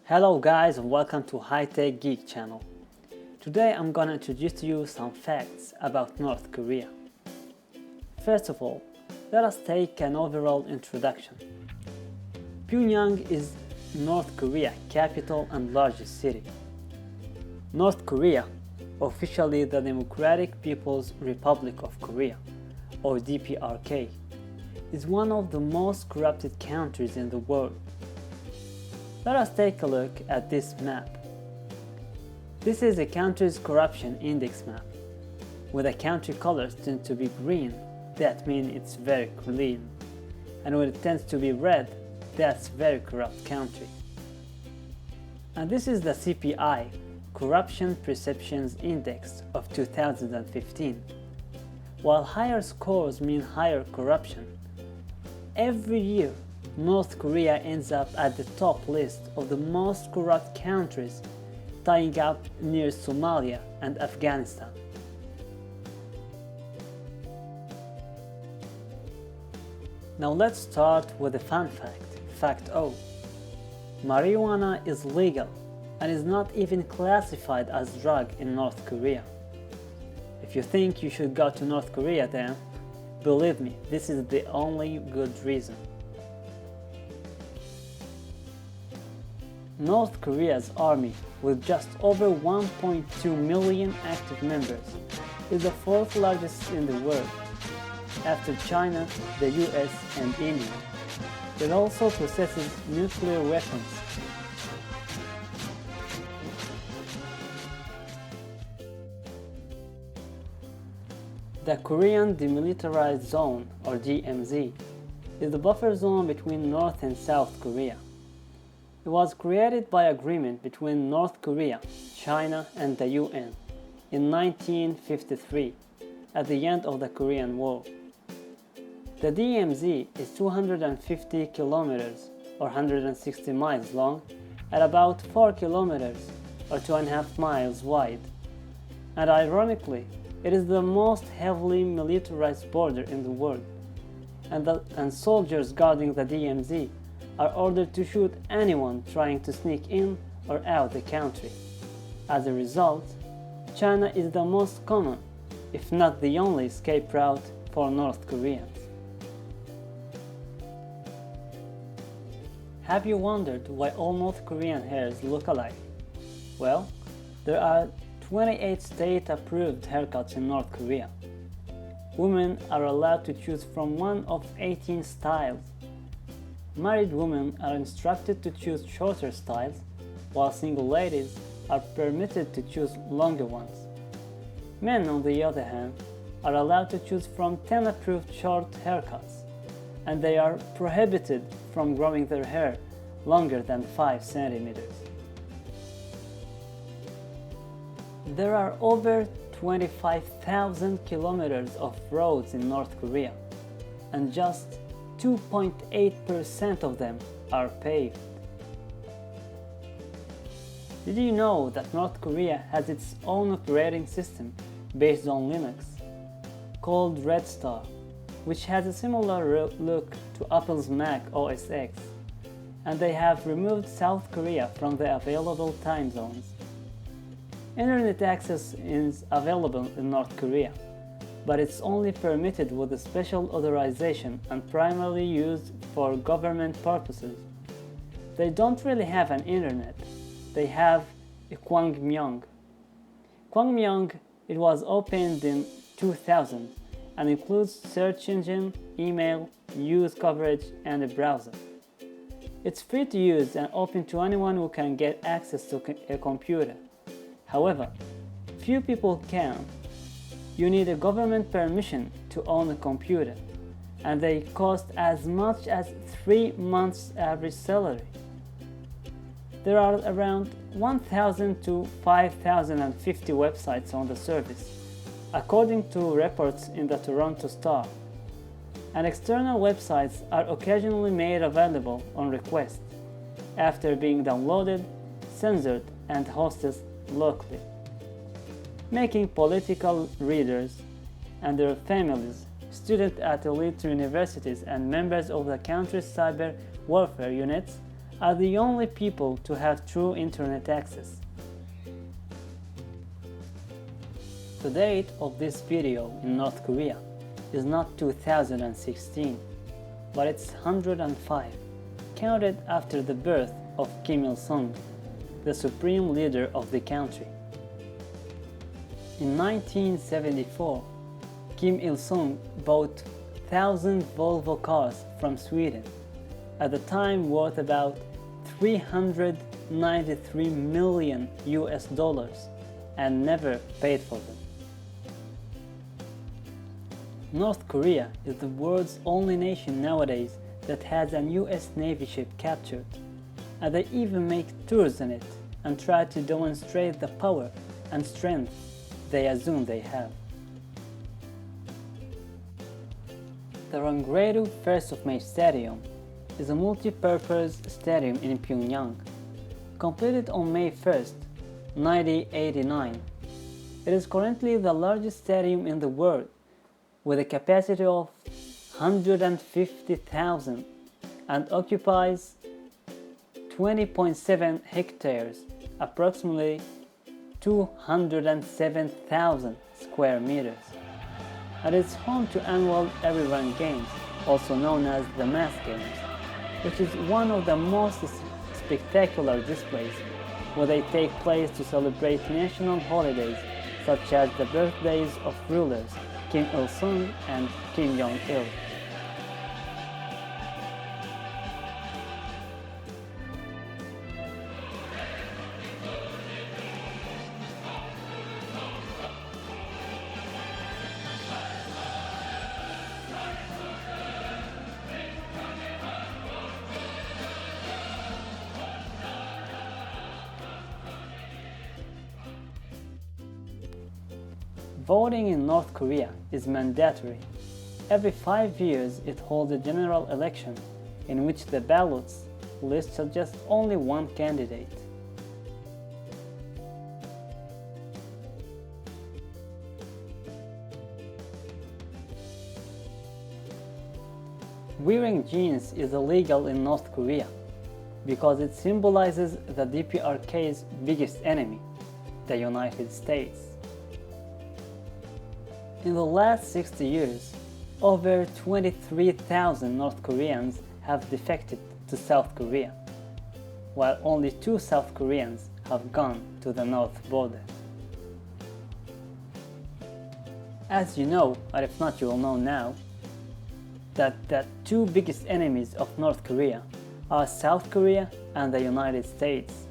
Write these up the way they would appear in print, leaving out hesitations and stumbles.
Hello guys and welcome to High Tech Geek channel. Today I'm gonna introduce to you some facts about North Korea. First of all, let us take an overall introduction. Pyongyang is North Korea capital and largest city. North Korea, officially the Democratic People's Republic of Korea, or DPRK, is one of the most corrupted countries in the world. Let us take a look at this map. This is a country's corruption index map. When the country colors tend to be green, that means it's very clean. And when it tends to be red, that's very corrupt country. And this is the CPI, Corruption Perceptions Index of 2015. While higher scores mean higher corruption, every year North Korea ends up at the top list of the most corrupt countries, tying up near Somalia and Afghanistan. Now let's start with a fun fact. Fact O. Marijuana is legal and is not even classified as drug in North Korea. If you think you should go to North Korea then, believe me, this is the only good reason. North Korea's army, with just over 1.2 million active members, is the fourth largest in the world, after China, the US, and India. It also possesses nuclear weapons. The Korean Demilitarized Zone, or DMZ, is the buffer zone between North and South Korea. It was created by agreement between North Korea, China, and the UN in 1953, at the end of the Korean War. The DMZ is 250 kilometers or 160 miles long and about 4 kilometers or 2.5 miles wide. And ironically, it is the most heavily militarized border in the world, and soldiers guarding the DMZ are ordered to shoot anyone trying to sneak in or out the country. As a result, China is the most common, if not the only escape route for North Koreans. Have you wondered why all North Korean hairs look alike? Well, there are 28 state-approved haircuts in North Korea. Women are allowed to choose from one of 18 styles. Married women are instructed to choose shorter styles, while single ladies are permitted to choose longer ones. Men, on the other hand, are allowed to choose from 10 approved short haircuts, and they are prohibited from growing their hair longer than 5 centimeters. There are over 25,000 kilometers of roads in North Korea, and just 2.8% of them are paved. Did you know that North Korea has its own operating system based on Linux, called Red Star, which has a similar look to Apple's Mac OS X, and they have removed South Korea from the available time zones. Internet access is available in North Korea, but it's only permitted with a special authorization and primarily used for government purposes. They don't really have an internet, they have a Kwangmyong. Kwangmyong, it was opened in 2000 and includes search engine, email, news coverage, and a browser. It's free to use and open to anyone who can get access to a computer. However, few people can. You need a government permission to own a computer, and they cost as much as 3 months' average salary. There are around 1,000 to 5,050 websites on the service, according to reports in the Toronto Star, and external websites are occasionally made available on request, after being downloaded, censored, and hosted locally, making political readers and their families, students at elite universities, and members of the country's cyber warfare units are the only people to have true internet access. The date of this video in North Korea is not 2016, but it's 105, counted after the birth of Kim Il-sung, the supreme leader of the country. In 1974, Kim Il-sung bought 1,000 Volvo cars from Sweden, at the time worth about $393 million and never paid for them. North Korea is the world's only nation nowadays that has a US Navy ship captured, and they even make tours in it and try to demonstrate the power and strength they assume they have. The Rangredo 1st of May Stadium is a multi-purpose stadium in Pyongyang, completed on May 1st, 1989. It is currently the largest stadium in the world, with a capacity of 150,000 and occupies 20.7 hectares, approximately 207,000 square meters. And it's home to annual Everyone Games, also known as the Mass Games, which is one of the most spectacular displays where they take place to celebrate national holidays such as the birthdays of rulers Kim Il-sung and Kim Jong-il. Voting in North Korea is mandatory. Every 5 years it holds a general election in which the ballots list just only one candidate. Wearing jeans is illegal in North Korea because it symbolizes the DPRK's biggest enemy, the United States. In the last 60 years, over 23,000 North Koreans have defected to South Korea, while only 2 South Koreans have gone to the north border. As you know, or if not you will know now, that the 2 biggest enemies of North Korea are South Korea and the United States.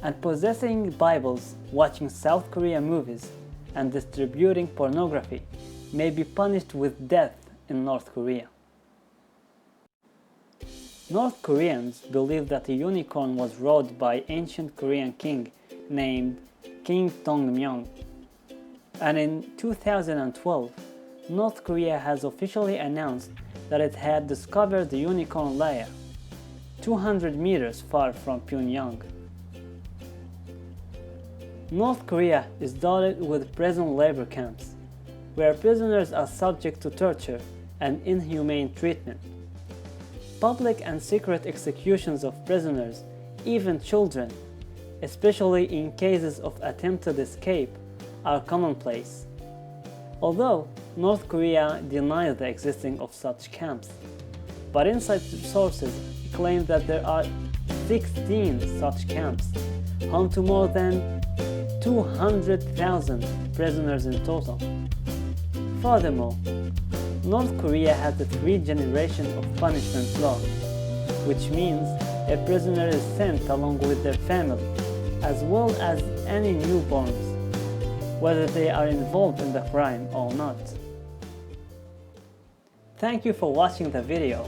And possessing Bibles, watching South Korea movies, and distributing pornography may be punished with death in North Korea. North Koreans believe that a unicorn was rode by ancient Korean king named King Dongmyeong. And in 2012, North Korea has officially announced that it had discovered the unicorn lair, 200 meters far from Pyongyang. North Korea is dotted with prison labor camps, where prisoners are subject to torture and inhumane treatment. Public and secret executions of prisoners, even children, especially in cases of attempted escape, are commonplace. Although North Korea denies the existence of such camps, but inside sources claim that there are 16 such camps, home to more than 200,000 prisoners in total. Furthermore, North Korea has a 3-generation of punishment law, which means a prisoner is sent along with their family, as well as any newborns, whether they are involved in the crime or not. Thank you for watching the video.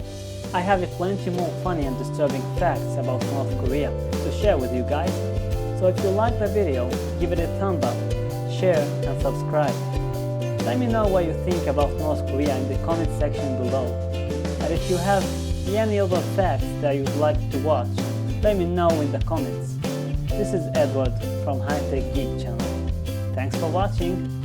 I have plenty more funny and disturbing facts about North Korea to share with you guys. So if you like the video, give it a thumb up, share and subscribe. Let me know what you think about North Korea in the comment section below. And if you have any other facts that you'd like to watch, let me know in the comments. This is Edward from High Tech Geek channel. Thanks for watching.